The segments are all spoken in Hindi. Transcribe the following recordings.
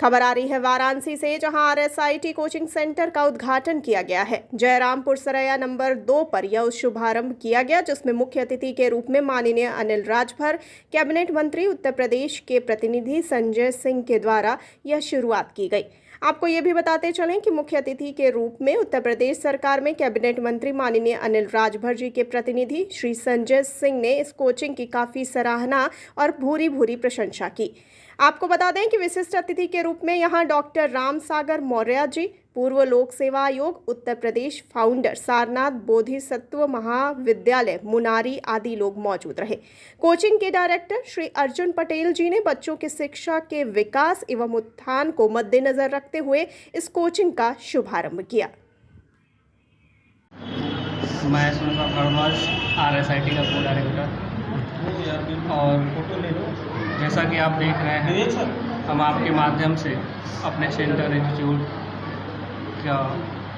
खबर आ रही है वाराणसी से, जहां RSIT कोचिंग सेंटर का उद्घाटन किया गया है। जयरामपुर सरैया नंबर 2 पर यह शुभारंभ किया गया, जिसमें मुख्य अतिथि के रूप में माननीय अनिल राजभर, कैबिनेट मंत्री उत्तर प्रदेश के प्रतिनिधि संजय सिंह के द्वारा यह शुरुआत की गई। आपको ये भी बताते चलें कि मुख्य अतिथि के रूप में उत्तर प्रदेश सरकार में कैबिनेट मंत्री माननीय अनिल राजभर जी के प्रतिनिधि श्री संजय सिंह ने इस कोचिंग की काफ़ी सराहना और भूरी भूरी प्रशंसा की। आपको बता दें कि विशिष्ट अतिथि के रूप में यहां डॉक्टर राम सागर मौर्य जी, पूर्व लोक सेवा आयोग उत्तर प्रदेश फाउंडर, सारनाथ बोधिसत्व महाविद्यालय मुनारी आदि लोग मौजूद रहे। कोचिंग के डायरेक्टर श्री अर्जुन पटेल जी ने बच्चों की शिक्षा के विकास एवं उत्थान को मद्देनजर रखते हुए इस कोचिंग का शुभारंभ किया। मैं सुनीता भारद्वाज, RSIT का पूरा डायरेक्टर। और जैसा कि आप देख रहे हैं, हम आपके माध्यम से अपने सेंटर इंस्टीट्यूट का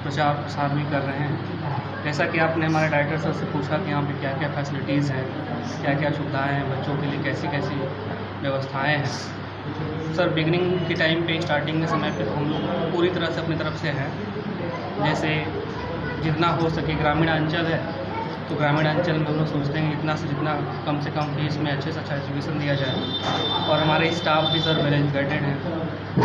प्रचार प्रसार भी कर रहे हैं। जैसा कि आपने हमारे डायरेक्टर सर से पूछा कि यहाँ पे क्या क्या फैसिलिटीज़ हैं, क्या क्या सुविधाएं हैं, बच्चों के लिए कैसी कैसी व्यवस्थाएं हैं। सर, बिगनिंग के टाइम पे, स्टार्टिंग के समय पे तो हम लोग पूरी तरह से अपनी तरफ से हैं। जैसे जितना हो सके ग्रामीण अंचल है, तो ग्रामीण अंचल में हम लोग सोचते हैं जितना से जितना कम से कम फीस में अच्छे से अच्छा एजुकेशन दिया जाए। और हमारे स्टाफ भी सर वेल एजुकेटेड हैं।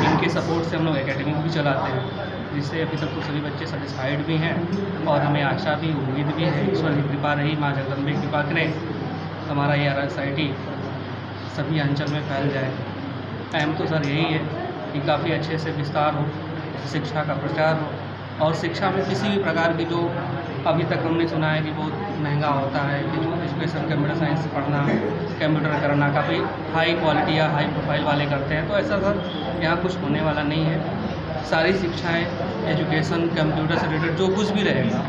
इनके सपोर्ट से हम लोग एकेडमी भी चलाते हैं, जिससे अभी तक तो सभी बच्चे सेटिस्फाइड भी हैं। और हमें आशा भी, उम्मीद भी है, ईश्वर की कृपा रही, माँ जगदम्बे की कृपा करें, हमारा ये RSIT सभी अंचल में फैल जाए। अहम तो सर यही है कि काफ़ी अच्छे से विस्तार हो, शिक्षा का प्रचार हो, और शिक्षा में किसी भी प्रकार की जो अभी तक हमने सुना है कि बहुत महंगा होता है, कि जो एजुकेशन कंप्यूटर साइंस पढ़ना, कंप्यूटर करना काफ़ी हाई क्वालिटी या हाई प्रोफाइल वाले करते हैं, तो ऐसा सर यहाँ कुछ होने वाला नहीं है। सारी शिक्षाएं, एजुकेशन, कंप्यूटर से रिलेटेड जो कुछ भी रहेगा,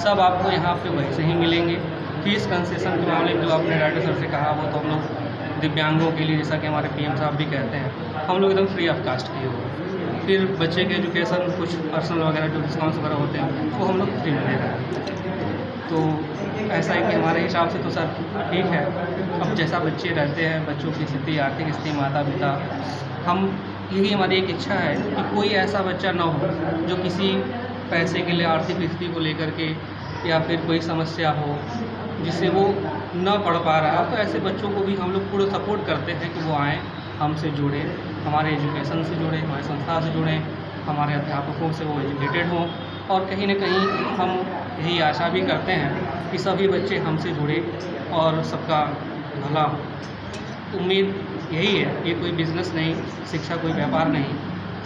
सब आपको यहाँ पे वैसे ही मिलेंगे। फीस कंसेशन के मामले में जो आपने डायरेक्टर सर से कहा, वो तो हम लोग दिव्यांगों के लिए, जैसा कि हमारे PM साहब भी कहते हैं, हम लोग एकदम फ्री ऑफ कास्ट किए हुए। फिर बच्चे के एजुकेशन, कुछ पर्सनल वगैरह जो डिस्काउंट्स वगैरह होते हैं, वो हम लोग फ्री में दे रहे हैं। तो ऐसा है कि हमारे हिसाब से तो सर ठीक है। अब जैसा बच्चे रहते हैं, बच्चों की स्थिति, आर्थिक स्थिति, माता पिता, हम यही हमारी एक इच्छा है कि कोई ऐसा बच्चा ना हो जो किसी पैसे के लिए, आर्थिक स्थिति को लेकर के, या फिर कोई समस्या हो जिससे वो न पढ़ पा रहा। तो ऐसे बच्चों को भी हम लोग पूरा सपोर्ट करते हैं कि वो आएँ, हमसे जुड़ें, हमारे एजुकेशन से जुड़ें, हमारे संस्था से जुड़ें, हमारे अध्यापकों से वो एजुकेटेड हों। और कहीं न कहीं हम यही आशा भी करते हैं कि सभी बच्चे हमसे जुड़ें और सबका भला हो। उम्मीद यही है, ये कोई बिज़नेस नहीं, शिक्षा कोई व्यापार नहीं।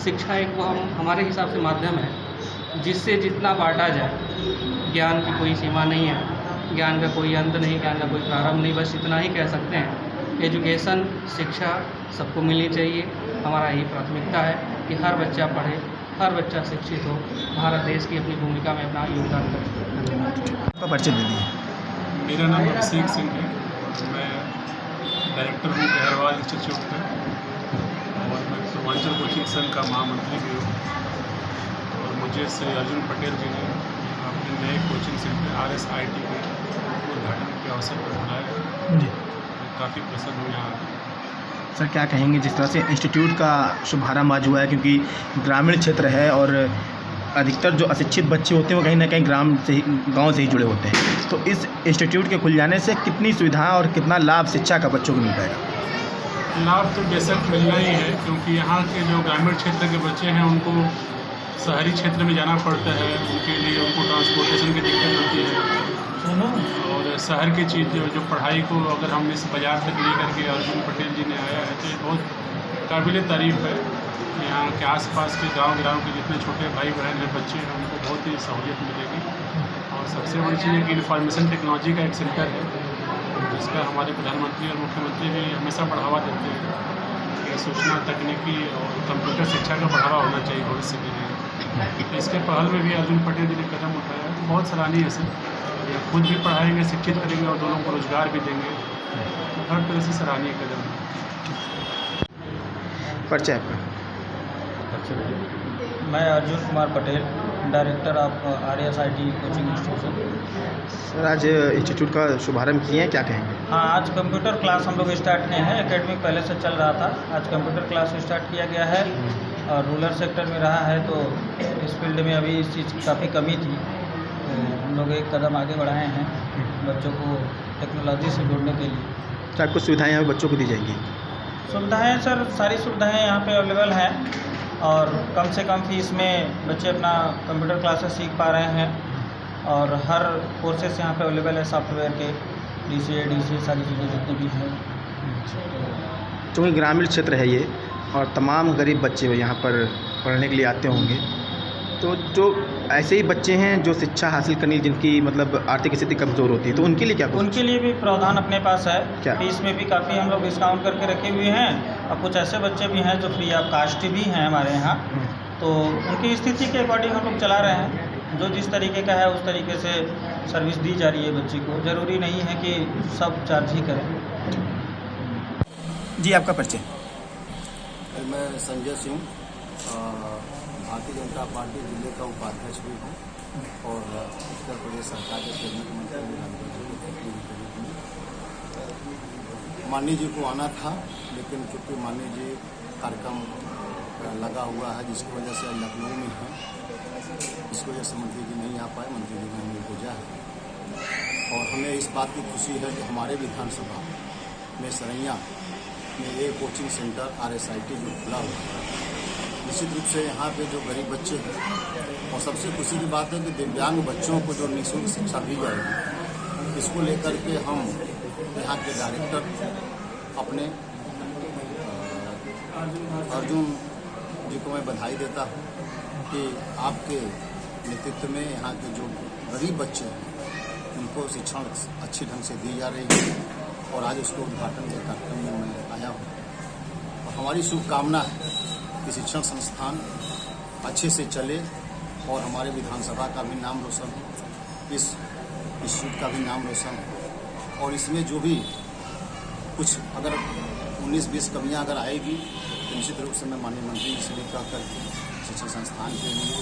शिक्षा एक वो हमारे हिसाब से माध्यम है जिससे जितना बांटा जाए। ज्ञान की कोई सीमा नहीं है, ज्ञान का कोई अंत नहीं, ज्ञान का कोई प्रारंभ नहीं, बस इतना ही कह सकते हैं। एजुकेशन, शिक्षा सबको मिलनी चाहिए। हमारा यही प्राथमिकता है कि हर बच्चा पढ़े, हर बच्चा शिक्षित हो, भारत देश की अपनी भूमिका में अपना योगदान करे। आपका परिचय दे दीजिए। मेरा नाम अभिषेक सिंह है, मैं डायरेक्टर हूँ गहरवाल इंस्टीट्यूट का, और मैं पूर्वांचल कोचिंग संघ का महामंत्री भी हूँ। और मुझे श्री अर्जुन पटेल जी ने अपने नए कोचिंग सेंटर RSIT के उद्घाटन के अवसर पर बुलाया जी। काफ़ी प्रसन्न हूँ यहाँ। सर, क्या कहेंगे जिस तरह से इंस्टीट्यूट का शुभारंभ आज हुआ है, क्योंकि ग्रामीण क्षेत्र है और अधिकतर जो अशिक्षित बच्चे होते हैं वो कहीं ना कहीं गांव से ही जुड़े होते हैं, तो इस इंस्टीट्यूट के खुल जाने से कितनी सुविधाएं और कितना लाभ शिक्षा का बच्चों को मिल पाएगा? लाभ तो बेशक मिलना ही है, क्योंकि यहाँ के जो ग्रामीण क्षेत्र के बच्चे हैं उनको शहरी क्षेत्र में जाना पड़ता है, उनके लिए उनको ट्रांसपोर्टेशन की दिक्कत होती है। और शहर की चीज़ जो पढ़ाई को अगर हम इस बाज़ार तक ले करके अर्जुन पटेल जी ने आया है, तो ये बहुत काबिल तारीफ़ है। यहाँ के आसपास के गांव के जितने छोटे भाई बहन हैं, बच्चे हैं, उनको बहुत ही सहूलियत मिलेगी। और सबसे बड़ी चीज़ है कि इंफॉर्मेशन टेक्नोलॉजी का एक सेंटर है, जिसका हमारे प्रधानमंत्री और मुख्यमंत्री भी हमेशा बढ़ावा देते हैं कि सूचना तकनीकी और कंप्यूटर शिक्षा का बढ़ावा होना चाहिए भविष्य के लिए। इसके पहल में भी अर्जुन पटेल जी ने कदम उठाया, बहुत सराहनीय है सर। खुद भी पढ़ाएंगे, शिक्षित करेंगे और दोनों को रोजगार भी देंगे, तो हर तरह से सराहनीय कदम है। परिचय आपका? मैं Arjun Kumar Patel, director of RSIT coaching institution. Sir, आज इंस्टीट्यूट का शुभारंभ किए हैं, क्या कहेंगे? हाँ, आज कंप्यूटर क्लास हम लोग स्टार्ट किए हैं। एकेडमी पहले से चल रहा था, आज कंप्यूटर क्लास स्टार्ट किया गया है। और रूरल सेक्टर में रहा है, तो इस फील्ड में अभी इस चीज़ की काफ़ी कमी थी। तो हम लोग एक कदम आगे बढ़ाए हैं बच्चों को टेक्नोलॉजी से जोड़ने के लिए। क्या कुछ सुविधाएं यहाँ पे बच्चों को दी जाएंगी? सुविधाएं सर, सारी सुविधाएं यहाँ पे अवेलेबल हैं और कम से कम फीस में बच्चे अपना कंप्यूटर क्लासेस सीख पा रहे हैं और हर कोर्सेस यहाँ पे अवेलेबल है सॉफ्टवेयर के, DCA, DCA सारी चीज़ें जितनी भी हैं। चूँकि ग्रामीण क्षेत्र है ये और तमाम गरीब बच्चे यहाँ पर पढ़ने के लिए आते होंगे, तो जो ऐसे ही बच्चे हैं जो शिक्षा हासिल करने जिनकी मतलब आर्थिक स्थिति कमज़ोर होती है, तो उनके लिए क्या कुछ? उनके लिए भी प्रावधान अपने पास है। क्या? फीस में भी काफ़ी हम लोग डिस्काउंट करके रखे हुए हैं और कुछ ऐसे बच्चे भी हैं जो फ्री ऑफ कास्ट भी हैं हमारे यहाँ, तो उनकी स्थिति के अकॉर्डिंग हम लोग चला रहे हैं। जो जिस तरीके का है उस तरीके से सर्विस दी जा रही है बच्ची को। ज़रूरी नहीं है कि सब चार्ज ही करें। जी, आपका परिचय? मैं संजय सिंह, भारतीय जनता पार्टी जिले का उपाध्यक्ष भी हूँ और उत्तर प्रदेश सरकार के कैबिनेट मंत्री माननीय जी को आना था, लेकिन चूँकि माननीय जी कार्यक्रम लगा हुआ है जिसकी वजह से लखनऊ में है, इसकी वजह से मंत्री जी नहीं आ पाए। मंत्री जी ने हमें भेजा है और हमें इस बात की खुशी है कि हमारे विधानसभा में सरैया में एक कोचिंग सेंटर RSIT जो खुला हुआ है, निश्चित रूप से यहाँ पे जो गरीब बच्चे हैं और सबसे खुशी की बात है कि दिव्यांग बच्चों को जो निःशुल्क शिक्षा दी जाएगी, इसको लेकर के हम यहाँ के डायरेक्टर अपने अर्जुन जी को मैं बधाई देता हूँ कि आपके नेतृत्व में यहाँ के जो गरीब बच्चे हैं उनको शिक्षण अच्छी ढंग से दी जा रही है और आज उसको उद्घाटन के कार्यक्रम में मैं आया हूँ। और हमारी शुभकामना है कि शिक्षण संस्थान अच्छे से चले और हमारे विधानसभा का भी नाम रोशन हो, इस इंस्टीट्यूट का भी नाम रोशन हो और इसमें जो भी कुछ अगर 19-20 कमियाँ अगर आएगी तो निश्चित रूप से मैं माननीय मंत्री जी से भी कह करके शिक्षण संस्थान के लिए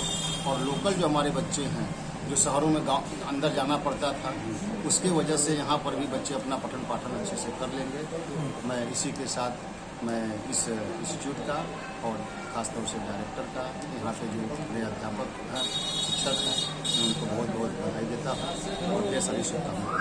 और लोकल जो हमारे बच्चे हैं जो शहरों में गांव अंदर जाना पड़ता था, उसके वजह से यहाँ पर भी बच्चे अपना पठन पाठन अच्छे से कर लेंगे। मैं इसी के साथ मैं इस इंस्टीट्यूट का और ख़ासतौर से डायरेक्टर का, यहाँ पे जो मेरे अध्यापक हैं, शिक्षक हैं, मैं उनको बहुत बहुत बधाई देता हूँ और ढेर सारी शुभकामनाएं।